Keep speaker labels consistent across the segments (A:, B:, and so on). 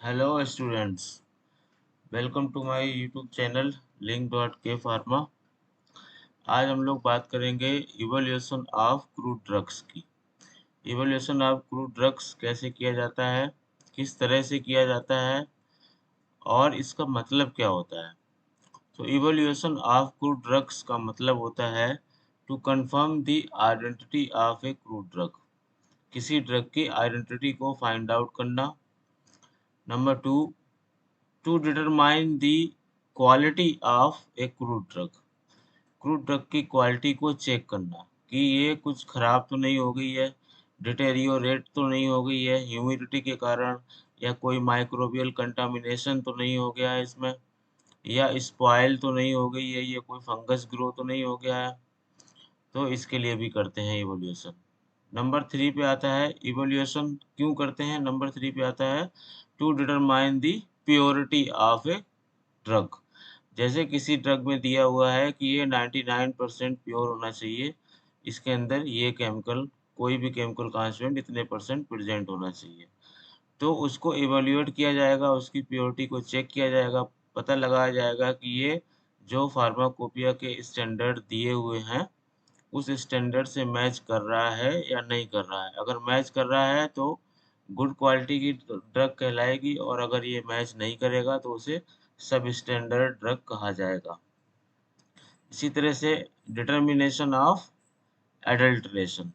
A: Hello students, welcome to my YouTube channel link.kpharma। आज हम लोग बात करेंगे इवोल्यूशन ऑफ क्रूड ड्रग्स की। इवोल्यूशन ऑफ क्रूड ड्रग्स कैसे किया जाता है, किस तरह से किया जाता है और इसका मतलब क्या होता है। तो इवोल्यूशन ऑफ क्रूड ड्रग्स का मतलब होता है to confirm the identity of a crude drug, किसी ड्रग की आइडेंटिटी को फाइंड आउट करना। Number two, to determine the quality of a crude drug, crude drug की क्वालिटी को चेक करना कि ये कुछ खराब तो नहीं हो गई है, डिटेरियोरेट तो नहीं हो गई है ह्यूमिडिटी के कारण, या कोई माइक्रोबियल कंटामिनेशन तो नहीं हो गया है इसमें, या स्पॉइल तो नहीं हो गई है, ये कोई फंगस ग्रो तो नहीं हो गया है। तो इसके लिए भी करते हैं इवोल्यूशन। नंबर थ्री पे आता है इवोल्यूशन क्यों करते हैं। नंबर थ्री पे आता है to determine the purity of a drug. जैसे किसी ड्रग में दिया हुआ है कि ये 99% प्योर होना चाहिए, इसके अंदर ये केमिकल, कोई भी केमिकल कॉन्स्टिट्यूएंट इतने परसेंट प्रेजेंट होना चाहिए। तो उसको इवैल्यूएट किया जाएगा, उसकी प्योरिटी को चेक किया जाएगा, पता लगाया जाएगा कि ये जो फार्माकोपिया के स्टैंडर्ड दिए हुए हैं उस स्टैंडर्ड से मैच कर रहा है या नहीं कर रहा है। अगर मैच कर रहा है तो गुड क्वालिटी की ड्रग कहलाएगी, और अगर ये मैच नहीं करेगा तो उसे सब स्टैंडर्ड ड्रग कहा जाएगा। इसी तरह से डिटर्मिनेशन ऑफ एडल्ट्रेशन,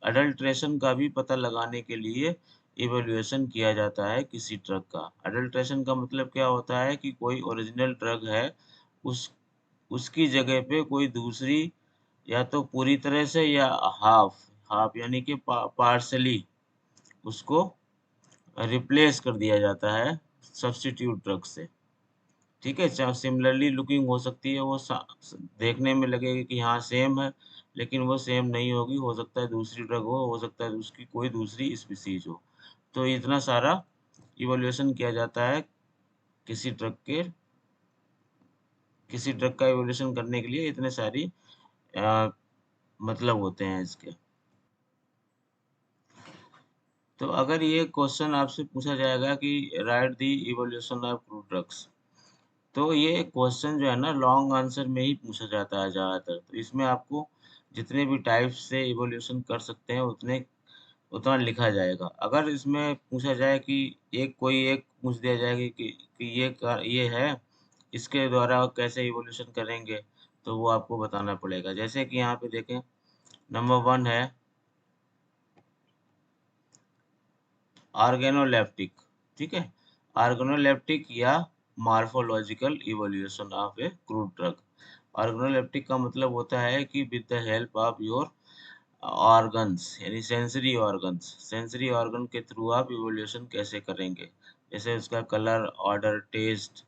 A: एडल्ट्रेशन का भी पता लगाने के लिए इवैल्यूएशन किया जाता है किसी ड्रग का। एडल्ट्रेशन का मतलब क्या होता है कि कोई ओरिजिनल ड्रग है, उस उसकी जगह पे कोई दूसरी, या तो पूरी तरह से या हाफ हाफ यानी कि पार्सली उसको रिप्लेस कर दिया जाता है सब्स्टिट्यूट ड्रग से। ठीक है, चाहे सिमिलरली लुकिंग हो सकती है, वो देखने में लगेगा कि हाँ सेम है, लेकिन वो सेम नहीं होगी, हो सकता है दूसरी ड्रग हो सकता है उसकी कोई दूसरी स्पीसीज हो। तो इतना सारा इवोल्यूशन किया जाता है किसी ड्रग के, किसी ड्रग का इवोल्यूशन करने के लिए इतने सारी अ, मतलब होते हैं इसके। तो अगर ये क्वेश्चन आपसे पूछा जाएगा कि right the evolution of crude drugs, तो ये क्वेश्चन जो है ना लॉन्ग आंसर में ही पूछा जाता है ज़्यादातर। तो इसमें आपको जितने भी टाइप से इवोल्यूशन कर सकते हैं उतने उतना लिखा जाएगा। अगर इसमें पूछा जाए कि एक पूछ दिया जाएगा कि ये है, इसके द्वारा कैसे इवोल्यूशन करेंगे, तो वो आपको बताना पड़ेगा। जैसे कि यहाँ पे देखें, नंबर वन है ऑर्गेनोलेप्टिक। ठीक है, ऑर्गेनोलेप्टिक या morphological evolution of a crude drug. Organoleptic का मतलब होता है कि with the help of your organs, यानी सेंसरी ऑर्गन्स, सेंसरी ऑर्गन के थ्रू आप इवोल्यूशन कैसे करेंगे। जैसे उसका colour, odour, taste,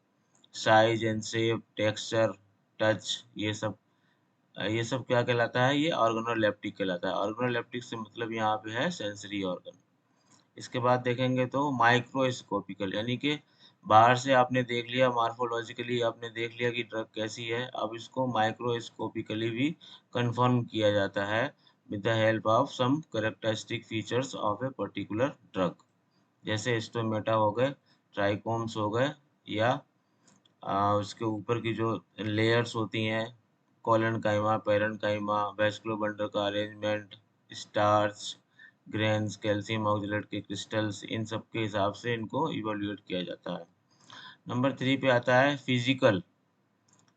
A: size and shape, texture, touch, ये सब क्या कहलाता है, ये ऑर्गेनोलेप्टिक कहलाता है। ऑर्गेनोलेप्टिक से मतलब यहाँ पे है सेंसरी ऑर्गन। इसके बाद देखेंगे तो माइक्रोस्कोपिकल, यानी कि बाहर से आपने देख लिया, मार्फोलॉजिकली आपने देख लिया कि ड्रग कैसी है, अब इसको माइक्रोस्कोपिकली भी कंफर्म किया जाता है with the help of some characteristic features of a particular drug. जैसे स्टोमेटा हो गए, ट्राइकोम्स हो गए, या उसके ऊपर की जो लेयर्स होती हैं, कॉलन काइमा, पैरन काइमा, वेस्कुलर बंडल का arrangement, starch, grains, calcium oxalate के क्रिस्टल्स, इन सब के हिसाब से इनको इवोल्यूएट किया जाता है। नंबर थ्री पे आता है फिजिकल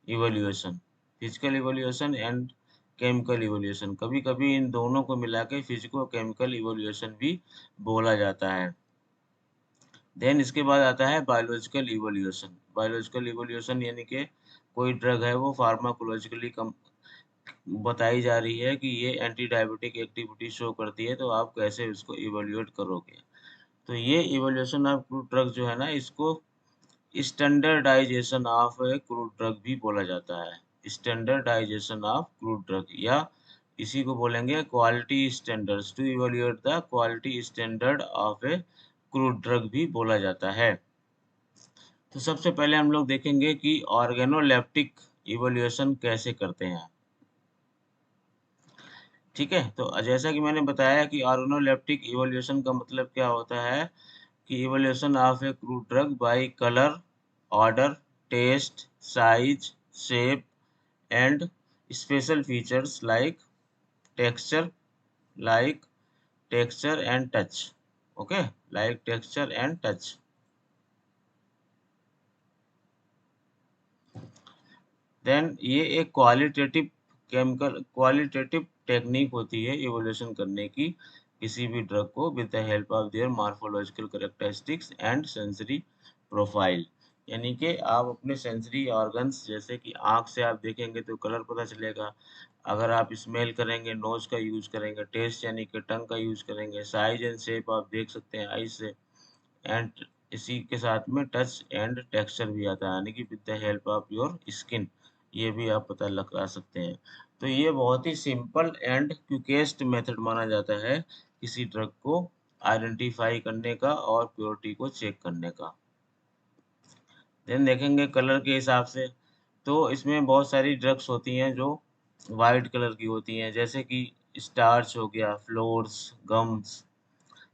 A: इवोल्यूएशन, फिजिकल इवोल्यूएशन एंड केमिकल इवोल्यूएशन। कभी कभी इन दोनों को मिला के फिजिको केमिकल इवोल्यूएशन भी बोला जाता है। देन इसके बाद आता है बायोलॉजिकल इवोल्यूशन। बायोलॉजिकल इवोल्यूशन यानी कि कोई ड्रग है वो फार्माकोलॉजिकली बताई जा रही है कि ये एंटी डायबिटिक एक्टिविटी शो करती है, तो आप कैसे उसको इवोल्यूएट करोगे। तो ये इवोल्यूशन ऑफ क्रूड ड्रग जो है ना, इसको स्टैंडर्डाइजेशन ऑफ क्रूड ड्रग भी बोला जाता है। स्टैंडर्डाइजेशन ऑफ क्रूड ड्रग, या इसी को बोलेंगे quality standards, to evaluate the quality standard of a crude drug भी बोला जाता है। तो सबसे पहले हम लोग देखेंगे कि ऑर्गेनोलेप्टिक इवोल्यूशन कैसे करते हैं। ठीक है, तो जैसा कि मैंने बताया कि ऑर्गेनोलेप्टिक इवोल्यूशन का मतलब क्या होता है कि evolution of a crude drug by colour, odour, taste, size, shape and special features texture like texture and touch. Okay, like texture and touch. Then ये एक क्वालिटेटिव टेक्निक होती है इवोल्यूशन करने की किसी भी ड्रग को with the help of their morphological characteristics and sensory profile. यानी कि आप अपने सेंसरी ऑर्गन्स जैसे कि आँख से आप देखेंगे तो कलर पता चलेगा, अगर आप स्मेल करेंगे नोज का यूज करेंगे, टेस्ट यानी कि टंग का यूज करेंगे, साइज एंड शेप आप देख सकते हैं आई से, एंड इसी के साथ में टच एंड टेक्सचर भी आता है यानी कि with the help of your skin, ये भी आप पता लगा सकते हैं। तो ये बहुत ही सिंपल एंड क्विकेस्ट मेथड माना जाता है किसी ड्रग को आइडेंटिफाई करने का और प्योरिटी को चेक करने का। देन देखेंगे कलर के हिसाब से, तो इसमें बहुत सारी ड्रग्स होती हैं जो वाइट कलर की होती हैं, जैसे कि स्टार्च हो गया, फ्लोर्स, गम्स।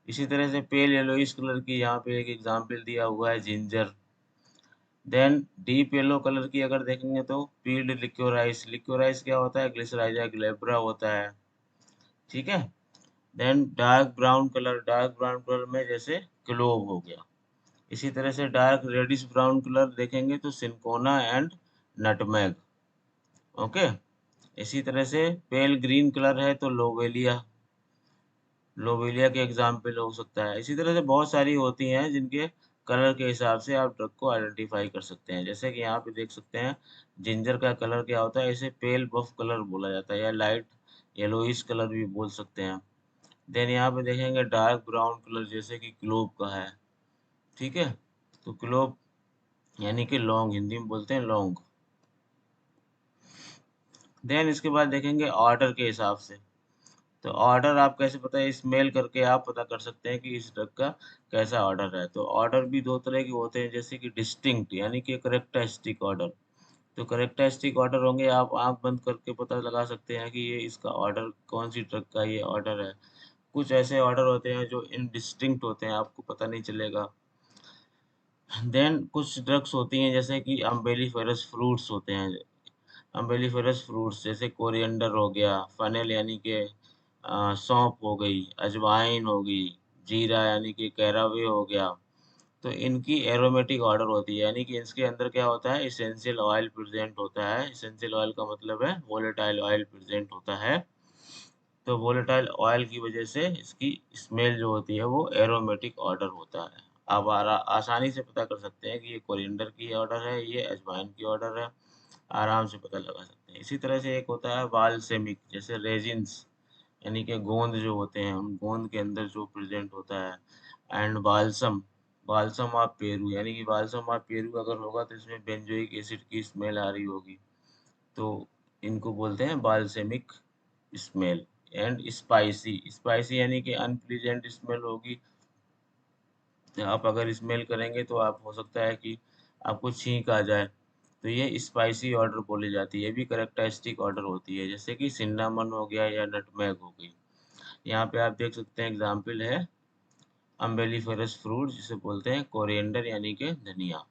A: इसी तरह से पेल येलोइश कलर की यहाँ पे एक एग्जांपल दिया हुआ है ginger. Then deep yellow colour की अगर देखेंगे तो पील्ड लिक्योराइस, लिक्योराइस क्या होता है, ग्लिसराइजा ग्लेब्रा होता है, ठीक है। देन डार्क ब्राउन कलर में जैसे क्लोव हो गया। इसी तरह से डार्क रेडिश ब्राउन कलर देखेंगे तो सिंकोना एंड नटमेग। ओके, इसी तरह से पेल ग्रीन कलर है तो लोवेलिया, लोवेलिया के एग्जाम्पल हो सकता है। इसी तरह से बहुत सारी होती हैं जिनके कलर के हिसाब से आप ड्रग को आइडेंटिफाई कर सकते हैं। जैसे कि यहाँ पे देख सकते हैं जिंजर का कलर क्या होता है, इसे पेल बफ कलर बोला जाता है या लाइट येलोइश कलर भी बोल सकते हैं। देन यहाँ पे देखेंगे डार्क ब्राउन कलर जैसे कि क्लोव का है, ठीक है। तो क्लोव यानी कि लौंग, हिंदी में बोलते हैं लौंग। देन इसके बाद देखेंगे ऑर्डर के हिसाब से, तो ऑर्डर आप कैसे पता है, स्मेल करके आप पता कर सकते हैं कि इस ड्रग का कैसा ऑर्डर है। तो ऑर्डर भी दो तरह के होते हैं, जैसे कि डिस्टिंक्ट यानी कि करेक्टरिस्टिक ऑर्डर। तो करेक्टरिस्टिक ऑर्डर होंगे, आप आंख बंद करके पता लगा सकते हैं कि ये इसका ऑर्डर कौन सी ड्रग का ये ऑर्डर है। कुछ ऐसे ऑर्डर होते हैं जो इनडिस्टिंक्ट होते हैं, आपको पता नहीं चलेगा। देन कुछ ड्रग्स होती हैं जैसे कि अम्बेलिफेरस फ्रूट्स होते हैं, अम्बेलिफेरस फ्रूट्स जैसे कोरिएंडर हो गया, फनेल यानी कि सौंफ हो गई, अजवाइन हो गई, जीरा यानी कि कैरावे हो गया। तो इनकी एरोमेटिक ऑर्डर होती है, यानी कि इसके अंदर क्या होता है, इसेंशियल ऑयल प्रेजेंट होता है। इसेंशियल ऑयल का मतलब है वोलेटाइल ऑयल प्रेजेंट होता है। तो वोलेटाइल ऑयल की वजह से इसकी स्मेल जो होती है वो एरोमेटिक ऑर्डर होता है। आप आसानी से पता कर सकते हैं कि ये कोरिएंडर की ऑर्डर है, ये अजवाइन की ऑर्डर है, आराम से पता लगा सकते हैं। इसी तरह से एक होता है बालसेमिक, जैसे रेजिन्स यानी कि गोंद जो होते हैं, उन गोंद के अंदर जो प्रेजेंट होता है। And balsam, balsam of Peru यानी कि बालसम ऑफ पेरू अगर होगा तो इसमें बेंजोइक एसिड की स्मेल आ रही होगी, तो इनको बोलते हैं बालसेमिक स्मेल। एंड स्पाइसी, स्पाइसी यानी कि अनप्लीजेंट स्मेल होगी, आप अगर स्मेल करेंगे तो आप हो सकता है कि आपको छींक आ जाए, तो ये स्पाइसी ऑर्डर बोली जाती है, ये भी करेक्टरिस्टिक ऑर्डर होती है। जैसे कि सिन्नामन हो गया या नटमेग हो गई। यहाँ पे आप देख सकते हैं एग्जाम्पल है अम्बेलिफेरस फ्रूट जिसे बोलते हैं कोरिएंडर यानी कि धनिया।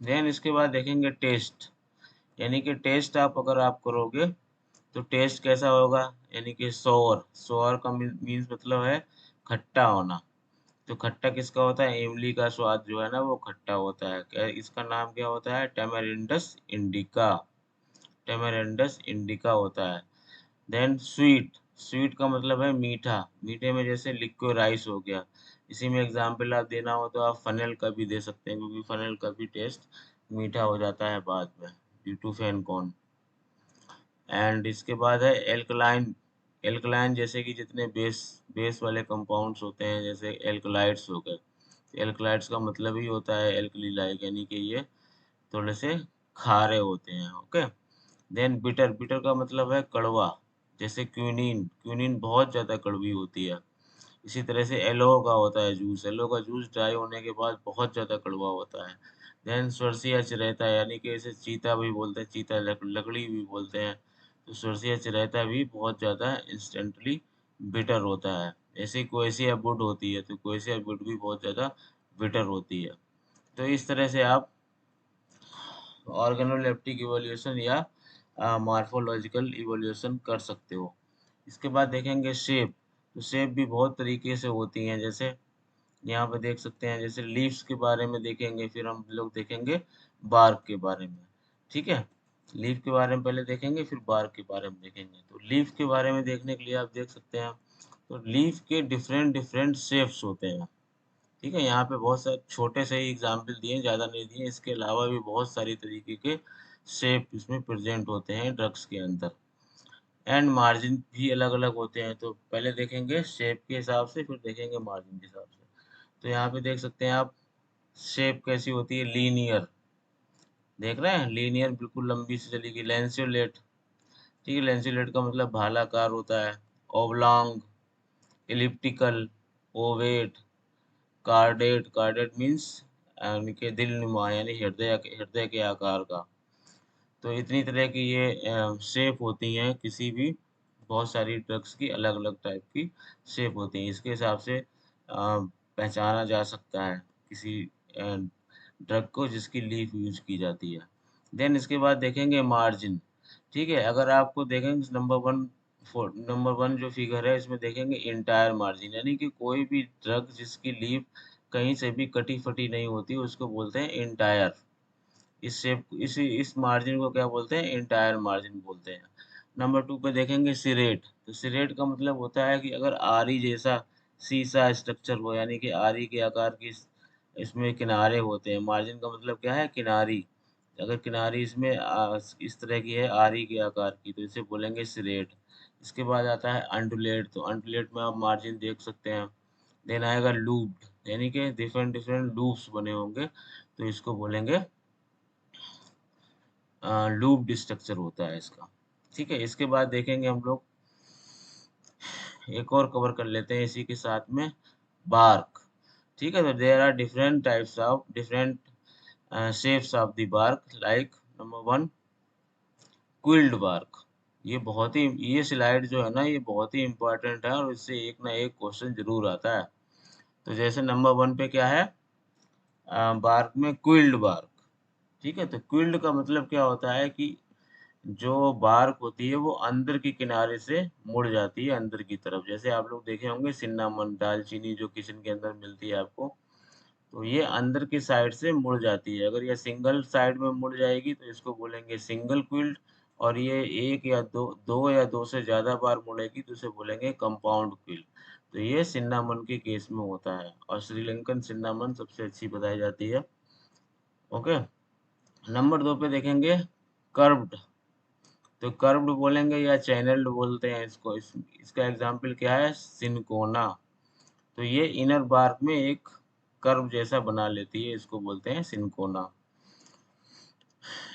A: देन इसके बाद देखेंगे टेस्ट, यानी कि टेस्ट आप अगर आप करोगे तो टेस्ट कैसा होगा, यानी कि सोर, सोर का मीन्स मतलब है खट्टा होना। तो खट्टा किसका होता है, इमली का स्वाद जो है ना वो खट्टा होता है। क्या इसका नाम क्या होता है, टेमेरिंडस इंडिका, टेमेरिंडस इंडिका होता है। देन स्वीट, स्वीट का मतलब है मीठा, मीठे में जैसे लिक्विड राइस हो गया। इसी में एग्जाम्पल आप देना हो तो आप फनेल का भी दे सकते हैं, क्योंकि फनेल का भी टेस्ट मीठा हो जाता है बाद में ड्यू टू फेनकॉन। एंड इसके बाद है एल्कलाइन, एल्कलाइन जैसे कि जितने बेस बेस वाले कंपाउंड्स होते हैं जैसे एल्कलाइड्स हो गए, एल्कलाइड्स का मतलब ही होता है एल्कली लाइक, यानी कि ये थोड़े से खारे होते हैं। ओके। देन बिटर, बिटर का मतलब है कड़वा, जैसे क्विनीन, क्विनीन बहुत ज़्यादा कड़वी होती है। इसी तरह से एलो का होता है जूस, एलो का जूस ड्राई होने के बाद बहुत ज़्यादा कड़वा होता है। देन सरसिया चिरैता यानी कि इसे चीता भी बोलते हैं, चीता लकड़ी भी बोलते हैं। तो सरसिया चिरैता भी बहुत ज़्यादा इंस्टेंटली बिटर होता है। ऐसे कोएसिया वुड होती है, तो कोएसिया वुड भी बहुत ज़्यादा बिटर होती है। तो इस तरह से आप ऑर्गेनोलेप्टिक इवोल्यूशन या मॉर्फोलॉजिकल इवोल्यूशन कर सकते हो। इसके बाद देखेंगे शेप। तो शेप भी बहुत तरीके से होती हैं, जैसे यहाँ पे देख सकते हैं, जैसे लीव्स के बारे में देखेंगे, फिर हम लोग देखेंगे बार्क के बारे में। ठीक है, लीफ के बारे में पहले देखेंगे, फिर बार्क के बारे में देखेंगे। तो लीफ के बारे में देखने के लिए आप देख सकते हैं, तो लीफ के डिफरेंट डिफरेंट शेप्स होते हैं। ठीक है, यहाँ पे बहुत सारे छोटे से ही एग्जाम्पल दिए, ज़्यादा नहीं दिए। इसके अलावा भी बहुत सारी तरीके के शेप इसमें प्रेजेंट होते हैं ड्रग्स के अंदर। एंड मार्जिन भी अलग अलग होते हैं। तो पहले देखेंगे शेप के हिसाब से, फिर देखेंगे मार्जिन के हिसाब से। तो यहाँ पे देख सकते हैं आप, शेप कैसी होती है, लीनियर। देख रहे हैं, लीनियर बिल्कुल लंबी से चलेगी। लेंसुलेट, ठीक है, लेंसुलेट का मतलब भालाकार होता है। Oblong, elliptical, Ovett, कार्डेट। कार्डेट मीन्स यानी कि दिल नुमा, यानी हृदय के आकार का। तो इतनी तरह की ये शेप होती हैं किसी भी, बहुत सारी ड्रग्स की अलग अलग टाइप की शेप होती हैं। इसके हिसाब से पहचाना जा सकता है किसी ड्रग को जिसकी लीफ यूज की जाती है। देन इसके बाद देखेंगे मार्जिन। ठीक है, अगर आपको देखेंगे नंबर 1 जो फिगर है, इसमें देखेंगे इंटायर मार्जिन, यानी कि कोई भी ड्रग जिसकी लीफ कहीं से भी कटी फटी नहीं होती उसको बोलते हैं इंटायर। इस शेप, इस मार्जिन को क्या बोलते हैं, इंटायर मार्जिन बोलते हैं। नंबर 2 पे देखेंगे सिरेट। तो सिरेट का मतलब होता है कि अगर आरी जैसा सीसा स्ट्रक्चर हो, यानी कि आरी के आकार की इसमें किनारे होते हैं। मार्जिन का मतलब क्या है, किनारी। अगर किनारी इसमें इस तरह की है आरी के आकार की, तो इसे बोलेंगे सिरेट। इसके बाद आता है अंडुलेट। तो अंडुलेट में आप मार्जिन देख सकते हैं। देन आएगा लूप्ड, यानी कि डिफरेंट डिफरेंट लूप्स बने होंगे, तो इसको बोलेंगे लूप्ड स्ट्रक्चर होता है इसका। ठीक है, इसके बाद देखेंगे हम लोग, एक और कवर कर लेते हैं इसी के साथ में, बार्क। ठीक है, तो there are different types of different shapes of the bark, like number 1 quilled bark. ये बहुत ही, ये स्लाइड जो है ना, ये बहुत ही इंपॉर्टेंट है और इससे एक ना एक क्वेश्चन जरूर आता है। तो जैसे नंबर 1 पे क्या है, बार्क में क्विल्ड बार्क। ठीक है, तो क्विल्ड का मतलब क्या होता है कि जो बार्क होती है वो अंदर के किनारे से मुड़ जाती है अंदर की तरफ। जैसे आप लोग देखे होंगे सिन्नामन, दालचीनी जो किचन के अंदर मिलती है आपको, तो ये अंदर की साइड से मुड़ जाती है। अगर ये सिंगल साइड में मुड़ जाएगी तो इसको बोलेंगे सिंगल क्विल्ड, और ये एक या दो दो या दो से ज्यादा बार मुड़ेगी तो इसे बोलेंगे कंपाउंड क्विल्ड। तो ये सिन्नामन के केस में होता है, और श्रीलंकन सिन्नामन सबसे अच्छी बताई जाती है। ओके, नंबर 2 पे देखेंगे कर्व्ड। तो कर्व्ड बोलेंगे या चैनल्ड बोलते हैं इसको। इसका एग्जाम्पल क्या है, सिनकोना। तो ये इनर बार्क में एक कर्व जैसा बना लेती है, इसको बोलते हैं सिनकोना।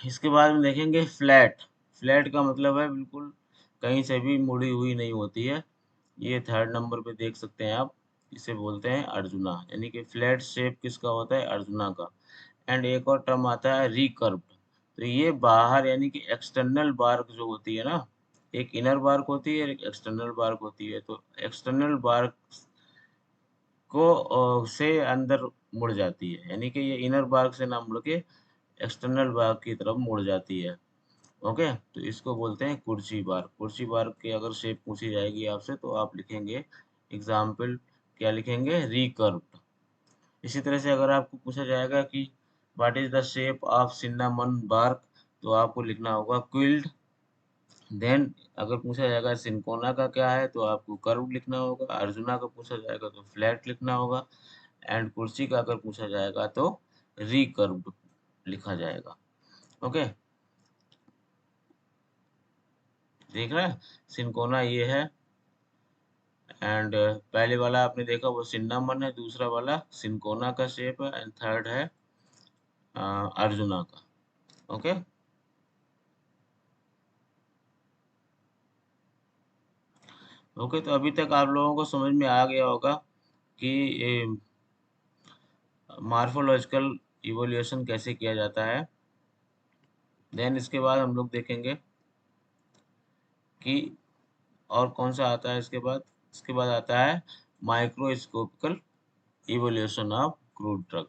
A: इसके बाद में देखेंगे फ्लैट। फ्लैट का मतलब है बिल्कुल कहीं से भी मुड़ी हुई नहीं होती है। ये 3rd नंबर पे देख सकते हैं आप, इसे बोलते हैं अर्जुना, यानी कि फ्लैट शेप किसका होता है, अर्जुना का। एंड एक और टर्म आता है रिकर्व्ड। तो ये बाहर, यानी कि एक्सटर्नल बार्क जो होती है ना, एक इनर बार्क होती है, एक एक्सटर्नल बार्क होती है। तो एक्सटर्नल बार्क को से अंदर मुड़ जाती है, यानी कि ये इनर बार्क से ना मुड़ के एक्सटर्नल बार्क की तरफ मुड़ जाती है। ओके, तो इसको बोलते हैं कुर्सी बार्क। कुर्सी बार्क की अगर शेप पूछी जाएगी आपसे तो आप लिखेंगे एग्जाम्पल, क्या लिखेंगे, रिकर्व्ड। इसी तरह से अगर आपको पूछा जाएगा कि what is the shape of cinnamon bark, तो आपको लिखना होगा क्विल्ड। देन अगर पूछा जाएगा सिनकोना का क्या है, तो आपको कर्व लिखना होगा। अर्जुना का पूछा जाएगा तो फ्लैट लिखना होगा। एंड कुर्सी का अगर पूछा जाएगा तो रिकर्व्ड लिखा जाएगा। ओके, देख रहे हैं, सिनकोना ये है। एंड पहले वाला आपने देखा वो सिन्नामन है, दूसरा वाला सिनकोना का शेप है, एंड थर्ड है अर्जुना का। ओके, ओके, तो अभी तक आप लोगों को समझ में आ गया होगा कि मार्फोलॉजिकल इवोल्यूशन कैसे किया जाता है। देन इसके बाद हम लोग देखेंगे कि और कौन सा आता है इसके बाद। इसके बाद आता है microscopical evolution of crude drug.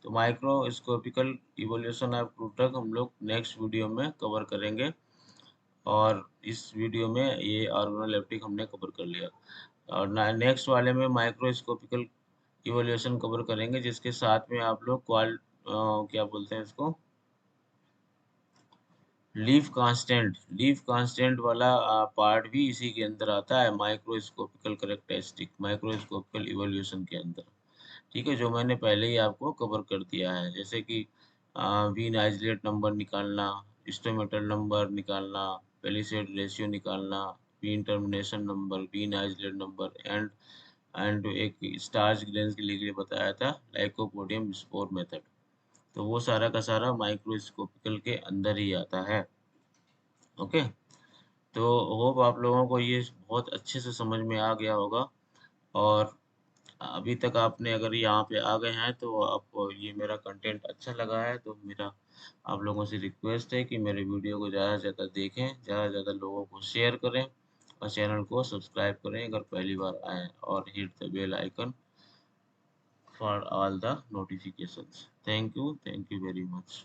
A: तो microscopical evolution of crude drug हम लोग नेक्स्ट वीडियो में कवर करेंगे, और इस वीडियो में ये ऑर्गेनोलेप्टिक हमने कवर कर लिया, और नेक्स्ट वाले में माइक्रोस्कोपिकल इवोल्यूशन कवर करेंगे, जिसके साथ में आप लोग क्या बोलते हैं इसको, लीफ कांस्टेंट वाला पार्ट भी इसी के अंदर आता है, माइक्रोस्कोपिकल करेक्टरिस्टिक माइक्रोस्कोपिकल इवोल्यूशन के अंदर। ठीक है, जो मैंने पहले ही आपको कवर कर दिया है, जैसे कि वीन आइसोलेट नंबर निकालना, स्टोमेटल नंबर निकालना, पेलिसेड रेशियो निकालना, vein termination number, vein isolate number, and एक स्टार्च ग्रेन्स के लिए बताया था लाइकोपोडियम स्पोर मेथड। तो वो सारा का सारा माइक्रोस्कोपिकल के अंदर ही आता है। ओके, तो होप आप लोगों को ये बहुत अच्छे से समझ में आ गया होगा, और अभी तक आपने अगर यहाँ पे आ गए हैं तो आपको ये मेरा कंटेंट अच्छा लगा है, तो मेरा आप लोगों से रिक्वेस्ट है कि मेरे वीडियो को ज़्यादा से ज़्यादा देखें, ज़्यादा से ज़्यादा लोगों को शेयर करें, और चैनल को सब्सक्राइब करें अगर पहली बार आए, और hit the bell icon for all the notifications. Thank you very much.